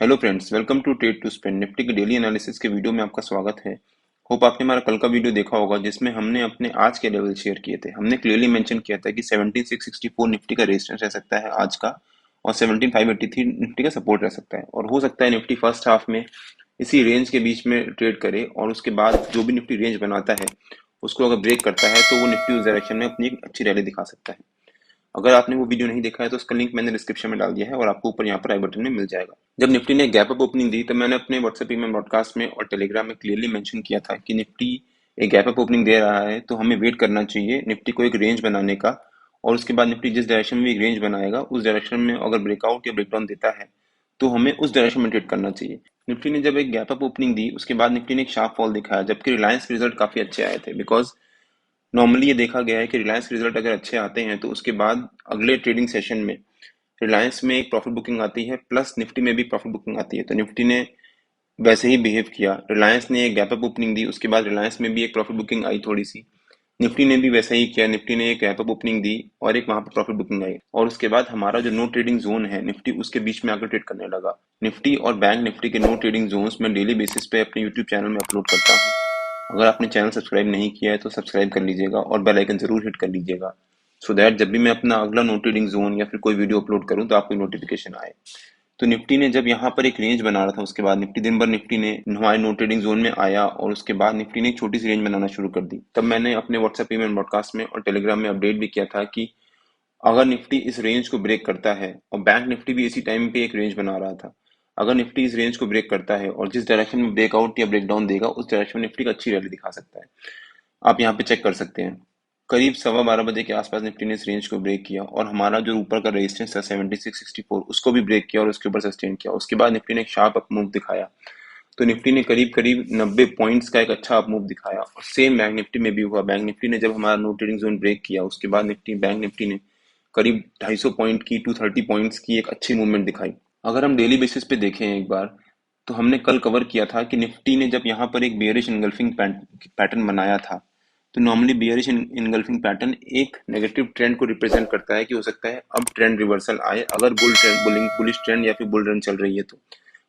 Hello friends, welcome to trade to spend. Nifty के daily analysis के video में आपका स्वागत है। होप आपने हमारा कल का वीडियो देखा होगा जिसमें हमने अपने आज के लेवल शेयर किए थे। हमने क्लियरली मेंशन किया था कि 17664 निफ्टी का रेजिस्टेंस रह सकता है आज का, और 17583 निफ्टी का सपोर्ट रह सकता है। और हो सकता है निफ्टी फर्स्ट हाफ में इसी रेंज के बीच में ट्रेड करे, और उसके बाद जो भी निफ्टी रेंज बनाता है उसको अगर ब्रेक करता है तो वो निफ्टी उस डायरेक्शन में अपनी एक अच्छी रैली दिखा सकता है। अगर आपने वो वीडियो नहीं देखा है तो उसका लिंक मैंने डिस्क्रिप्शन में डाल दिया है और आपको ऊपर यहाँ पर आई बटन में मिल जाएगा। जब निफ्टी ने गैप अप ओपनिंग दी तब मैंने अपने व्हाट्सएप ईमेल ब्रॉडकास्ट में और टेलीग्राम में क्लियरली मेंशन किया था कि निफ्टी एक गैप अप ओपनिंग दे रहा है तो हमें वेट करना चाहिए निफ्टी को एक रेंज बनाने का, और उसके बाद निफ्टी जिस डायरेक्शन में एक रेंज बनाएगा उस डायरेक्शन में अगर ब्रेकआउट या ब्रेकडाउन देता है तो हमें उस डायरेक्शन में ट्रेड करना चाहिए। निफ्टी ने जब एक गैप अप ओपनिंग दी उसके बाद निफ्टी ने एक शार्प फॉल दिखाया, जबकि रिलायंस के रिजल्ट काफी अच्छे आए थे। बिकॉज नॉर्मली ये देखा गया है कि रिलायंस के रिजल्ट अगर अच्छे आते हैं तो उसके बाद अगले ट्रेडिंग सेशन में रिलायंस में एक प्रॉफिट बुकिंग आती है, प्लस निफ्टी में भी प्रॉफिट बुकिंग आती है। तो निफ्टी ने वैसे ही बिहेव किया। रिलायंस ने एक गैप अप ओपनिंग दी, उसके बाद रिलायंस में भी एक प्रॉफिट बुकिंग आई थोड़ी सी। निफ्टी ने भी वैसा ही किया, निफ्टी ने एक गैप अप ओपनिंग दी और एक वहां पर प्रॉफिट बुकिंग आई, और उसके बाद हमारा जो नो ट्रेडिंग जोन है निफ्टी उसके बीच में आकर ट्रेड करने लगा। निफ्टी और बैंक निफ्टी के नो ट्रेडिंग जोन्स में डेली बेसिस पे अपने यूट्यूब चैनल में अपलोड करता हूँ। अगर आपने चैनल सब्सक्राइब नहीं किया है तो सब्सक्राइब कर लीजिएगा और बेल आइकन जरूर हिट कर लीजिएगा, सो दैट जब भी मैं अपना अगला नो ट्रेडिंग जोन या फिर कोई वीडियो अपलोड करूं तो आपको नोटिफिकेशन आए। तो निफ्टी ने जब यहाँ पर एक रेंज बना रहा था उसके बाद निफ्टी दिन भर निफ्टी ने हमारे नो ट्रेडिंग जोन में आया, और उसके बाद निफ्टी ने एक छोटी सी रेंज बनाना शुरू कर दी। तब मैंने अपने व्हाट्सएप ईमेल ब्रॉडकास्ट में और टेलीग्राम में अपडेट भी किया था कि अगर निफ्टी इस रेंज को ब्रेक करता है, और बैंक निफ्टी भी इसी टाइम पे एक रेंज बना रहा था, अगर निफ्टी इस रेंज को ब्रेक करता है और जिस डायरेक्शन में ब्रेकआउट या ब्रेकडाउन देगा उस डायरेक्शन में निफ्टी का अच्छी रैली दिखा सकता है। आप यहाँ पे चेक कर सकते हैं। करीब 12:15 बजे के आसपास निफ्टी ने इस रेंज को ब्रेक किया और हमारा जो ऊपर का रेजिस्टेंस था 7664 उसको भी ब्रेक किया और उसके ऊपर सस्टेन किया। उसके बाद निफ्टी ने एक शार्प अप मूव दिखाया। तो निफ्टी ने करीब करीब 90 पॉइंट्स का एक अच्छा अप मूव दिखाया, और सेम बैंक निफ्टी में भी हुआ। बैंक निफ्टी ने जब हमारा नो ट्रेडिंग जोन ब्रेक किया उसके बाद बैंक निफ्टी ने करीब 250 पॉइंट की 230 पॉइंट्स की एक अच्छी मूवमेंट दिखाई। अगर हम डेली बेसिस पे देखें एक बार, तो हमने कल कवर किया था कि निफ्टी ने जब यहाँ पर एक बेयरिश इनगल्फिंग पैटर्न बनाया था, तो नॉर्मली बियरिश इनगल्फिंग पैटर्न एक नेगेटिव ट्रेंड को रिप्रेजेंट करता है कि हो सकता है अब ट्रेंड रिवर्सल आए, अगर बुलिश ट्रेंड या फिर बुल रन चल रही है तो।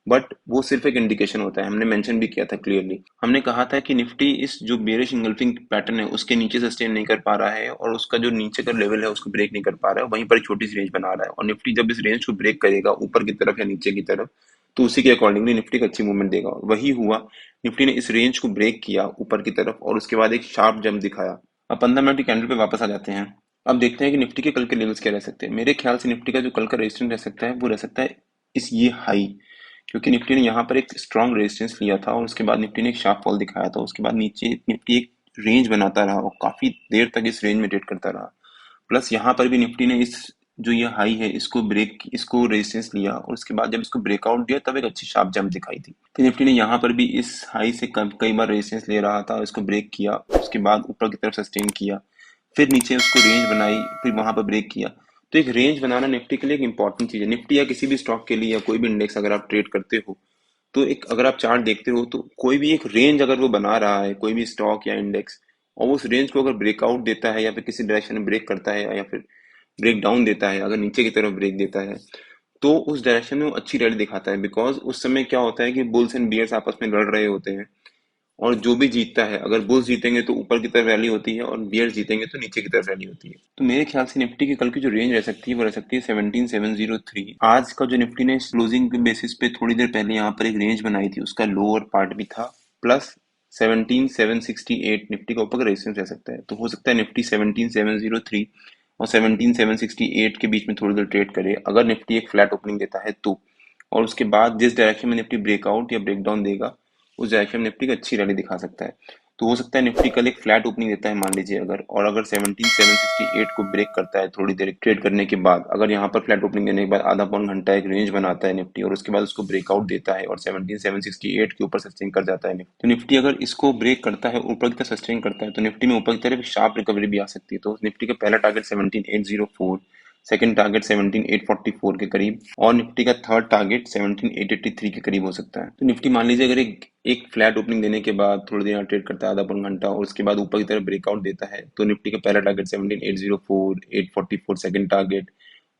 बट वो सिर्फ एक इंडिकेशन होता है। हमने मेंशन भी किया था क्लियरली, हमने कहा था कि निफ्टी इस जो बेयरिश इंगल्फिंग पैटर्न है उसके नीचे सस्टेन नहीं कर पा रहा है, और उसका जो नीचे का लेवल है उसको ब्रेक नहीं कर पा रहा है, वहीं पर एक छोटी सी रेंज बना रहा है। और निफ्टी जब इस रेंज को ब्रेक करेगा ऊपर की तरफ या नीचे की तरफ, तो उसी के अकॉर्डिंगली निफ्टी का अच्छी मूवमेंट देगा। वही हुआ, निफ्टी ने इस रेंज को ब्रेक किया ऊपर की तरफ और उसके बाद एक शार्प जंप दिखाया। अब 15 मिनट की कैंडल पे वापस आ जाते हैं। अब देखते हैं कि निफ्टी के कल के लेवल्स क्या रह सकते हैं। मेरे ख्याल से निफ्टी का जो कल का रेजिस्टेंस रह सकता है वो रह सकता है इस ये हाई, क्योंकि निफ्टी ने यहाँ पर एक स्ट्रॉन्ग रेजिस्टेंस लिया था और उसके बाद निफ्टी ने एक शार्प फॉल दिखाया था। उसके बाद नीचे निफ्टी एक रेंज बनाता रहा और काफी देर तक इस रेंज में ट्रेड करता रहा। प्लस यहाँ पर भी निफ्टी ने इस जो ये हाई है इसको रेजिस्टेंस लिया, और उसके बाद जब इसको ब्रेकआउट दिया तब एक अच्छी शार्प जंप दिखाई थी। तो निफ्टी ने यहाँ पर भी इस हाई से कई बार रेजिस्टेंस ले रहा था, इसको ब्रेक किया, उसके बाद ऊपर की तरफ सस्टेन किया, फिर नीचे उसको रेंज बनाई, फिर वहां पर ब्रेक किया। तो एक रेंज बनाना निफ्टी के लिए एक इंपॉर्टेंट चीज है। निफ्टी या किसी भी स्टॉक के लिए या कोई भी इंडेक्स अगर आप ट्रेड करते हो, तो एक अगर आप चार्ट देखते हो तो कोई भी एक रेंज अगर वो बना रहा है कोई भी स्टॉक या इंडेक्स, और उस रेंज को अगर ब्रेकआउट देता है या फिर किसी डायरेक्शन में ब्रेक करता है या फिर ब्रेक डाउन देता है, अगर नीचे की तरफ ब्रेक देता है, तो उस डायरेक्शन में वो अच्छी रैली दिखाता है। बिकॉज उस समय क्या होता है कि बुल्स एंड बियर्स आपस में लड़ रहे होते हैं, और जो भी जीतता है, अगर बुल्स जीतेंगे तो ऊपर की तरफ रैली होती है और बियर्स जीतेंगे तो नीचे की तरफ रैली होती है। तो मेरे ख्याल से निफ्टी की कल की जो रेंज रह सकती है वो रह सकती है 17703। आज का जो निफ्टी ने क्लोजिंग के बेसिस पे थोड़ी देर पहले यहाँ पर एक रेंज बनाई थी उसका लोअर पार्ट भी था, प्लस 17768 निफ्टी का ऊपर का रेजिस्टेंस रह सकता है। तो हो सकता है निफ्टी 17703 और 17768 के बीच में थोड़ी देर ट्रेड करे अगर निफ्टी एक फ्लैट ओपनिंग देता है तो। और उसके बाद जिस डायरेक्शन में निफ्टी ब्रेकआउट या ब्रेकडाउन देगा उस डायरेक्शन में निफ्टी का अच्छी रैली दिखा सकता है। तो हो सकता है निफ्टी कल एक फ्लैट ओपनिंग देता है मान लीजिए अगर, और अगर 17768 को ब्रेक करता है थोड़ी देर ट्रेड करने के बाद, अगर यहाँ पर फ्लैट ओपनिंग देने के बाद आधा पौन घंटा एक रेंज बनाता है निफ्टी और उसके बाद उसको ब्रेकआउट देता है और 17768 के ऊपर सस्टेन कर जाता है निफ्टी, तो निफ्टी अगर इसको ब्रेक करता है ऊपर की तरफ सस्टेन करता है तो निफ्टी में ऊपर की तरफ शार्प रिकवरी भी आ सकती है। तो निफ्टी का पहला टारगेट 17804, सेकंड टारगेट 17844 के करीब, और निफ्टी का थर्ड टारगेट 17883 के करीब हो सकता है। तो निफ्टी मान लीजिए अगर एक फ्लैट ओपनिंग देने के बाद थोड़ी देर ट्रेड करता है आधा पौन घंटा और उसके बाद ऊपर की तरफ ब्रेकआउट देता है, तो निफ्टी का पहला टारगेट 17804, 844 सेकंड टारगेट,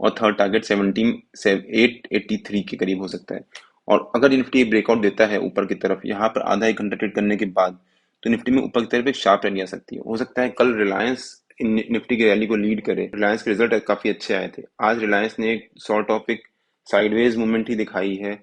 और थर्ड टारगेट 17883 के करीब हो सकता है। और अगर ये निफ्टी ब्रेकआउट देता है ऊपर की तरफ यहाँ पर आधा एक घंटा ट्रेड करने के बाद, तो निफ्टी में ऊपर की तरफ एक शार्प रैली आ सकती है। हो सकता है कल रिलायंस निफ्टी की रैली को लीड करे। रिलायंस के रिजल्ट काफी अच्छे आए थे। आज रिलायंस ने एक सॉर्ट ऑफ एक साइडवेज मूवमेंट ही दिखाई है,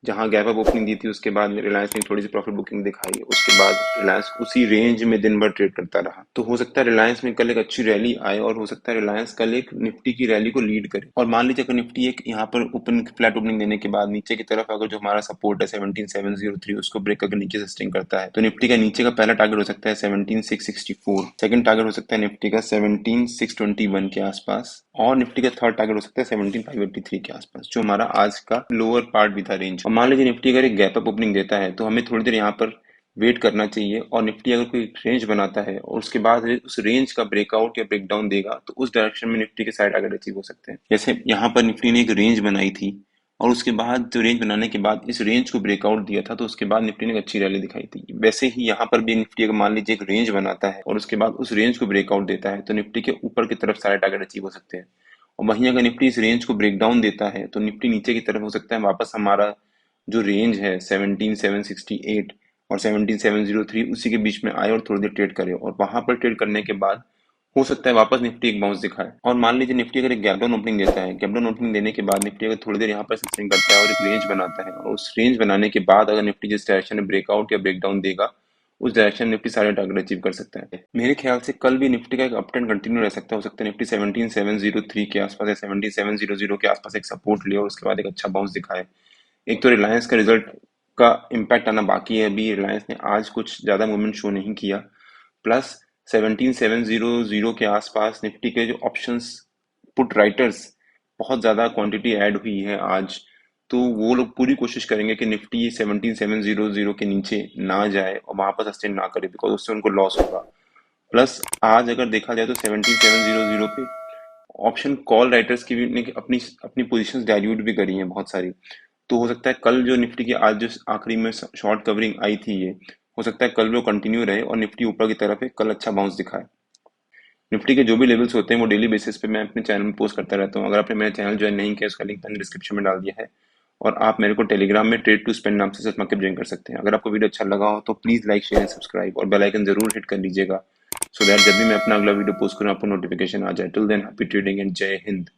जहां गैप अप ओपनिंग दी थी उसके बाद रिलायंस ने थोड़ी सी प्रॉफिट बुकिंग दिखाई, उसके बाद रिलायंस उसी रेंज में दिन भर ट्रेड करता रहा। तो हो सकता है रिलायंस में कल एक अच्छी रैली आए और हो सकता है रिलायंस कल एक निफ्टी की रैली को लीड करे। और मान लीजिए अगर निफ्टी एक यहाँ पर ओपन फ्लैट ओपनिंग देने के बाद नीचे की तरफ अगर जो हमारा सपोर्ट है 17703 उसको ब्रेक करके नीचे सस्टेन करता है, तो निफ्टी का नीचे का पहला टारगेट हो सकता है 17664, सेकंड टारगेट हो सकता है निफ्टी का 17621 के आसपास, और निफ्टी का थर्ड टारगेट हो सकता है 17583 के आसपास, जो हमारा आज का लोअर पार्ट भी था रेंज। और मान लीजिए निफ्टी अगर एक गैप अप ओपनिंग देता है तो हमें थोड़ी देर यहाँ पर वेट करना चाहिए, और निफ्टी अगर कोई रेंज बनाता है और उसके बाद उस रेंज का ब्रेकआउट या ब्रेकडाउन देगा तो उस डायरेक्शन में निफ्टी के साइड टारगेट अचीव हो सकते हैं। जैसे यहाँ पर निफ्टी ने एक रेंज बनाई थी और उसके बाद जो रेंज बनाने के बाद इस रेंज को ब्रेकआउट दिया था, तो उसके बाद निफ्टी ने एक अच्छी रैली दिखाई थी। वैसे ही यहाँ पर भी निफ्टी अगर मान लीजिए एक रेंज बनाता है और उसके बाद उस रेंज को ब्रेकआउट देता है तो निफ्टी के ऊपर की तरफ सारे टारगेट अचीव हो सकते हैं। और वहीं अगर निफ्टी इस रेंज को ब्रेक डाउन देता है तो निफ्टी नीचे की तरफ हो सकता है वापस हमारा जो रेंज है 17768 और 17703 उसी के बीच में आए और थोड़ी देर ट्रेड करे, और वहां पर ट्रेड करने के बाद हो सकता है वापस निफ्टी एक बाउंस दिखाए। और मान लीजिए निफ्टी अगर एक गैप डाउन ओपनिंग देता है, गैप डाउन ओपनिंग देने के बाद निफ्टी अगर थोड़ी देर यहाँ पर सस्टेन करता है और एक रेंज बनाता है, और उस रेंज बनाने के बाद अगर निफ्टी जिस डायरेक्शन में ब्रेकआउट या ब्रेकडाउन देगा उस डायरेक्शन में निफ्टी सारे टारगेट अचीव कर सकता है। मेरे ख्याल से कल भी निफ्टी का एक अप ट्रेंड कंटिन्यू रह सकता है। हो सकता है निफ्टी 17703 के आसपास या 17700 के आसपास एक सपोर्ट ले और उसके बाद एक अच्छा बाउंस दिखाए। एक तो रिलायंस का रिजल्ट का इम्पैक्ट आना बाकी है, अभी रिलायंस ने आज कुछ ज्यादा मूवमेंट शो नहीं किया, प्लस 17700 के आसपास निफ्टी के जो ऑप्शंस पुट राइटर्स बहुत ज्यादा क्वांटिटी ऐड हुई है आज, तो वो लोग पूरी कोशिश करेंगे कि निफ्टी 17700 के नीचे ना जाए और वहां पर सस्टेन ना करे, बिकॉज उससे उनको लॉस होगा। प्लस आज अगर देखा जाए तो 17700 पे ऑप्शन कॉल राइटर्स की भी ने अपनी अपनी पोजीशंस डाइल्यूट भी करी हैं बहुत सारी। तो हो सकता है कल जो निफ्टी की आज जो आखिरी में शॉर्ट कवरिंग आई थी, ये हो सकता है कल वो कंटिन्यू रहे और निफ्टी ऊपर की तरफ है कल अच्छा बाउंस दिखाए। निफ्टी के जो भी लेवल्स होते हैं वो डेली बेसिस पे मैं अपने चैनल में पोस्ट करता रहता हूँ। अगर आपने मेरा चैनल ज्वाइन नहीं किया उसका लिंक मैंने डिस्क्रिप्शन में डाल दिया है, और आप मेरे को टेलीग्राम में ट्रेड टू स्पेंड नाम से सर्च मार्केट ज्वाइन कर सकते हैं। अगर आपको वीडियो अच्छा लगा हो तो please like share and subscribe और बेल आइकन जरूर हिट कर लीजिएगा, सो दैट जब भी मैं अपना अगला वीडियो पोस्ट करूँ आपको नोटिफिकेशन आ जाए। Till than happy trading and जय हिंद।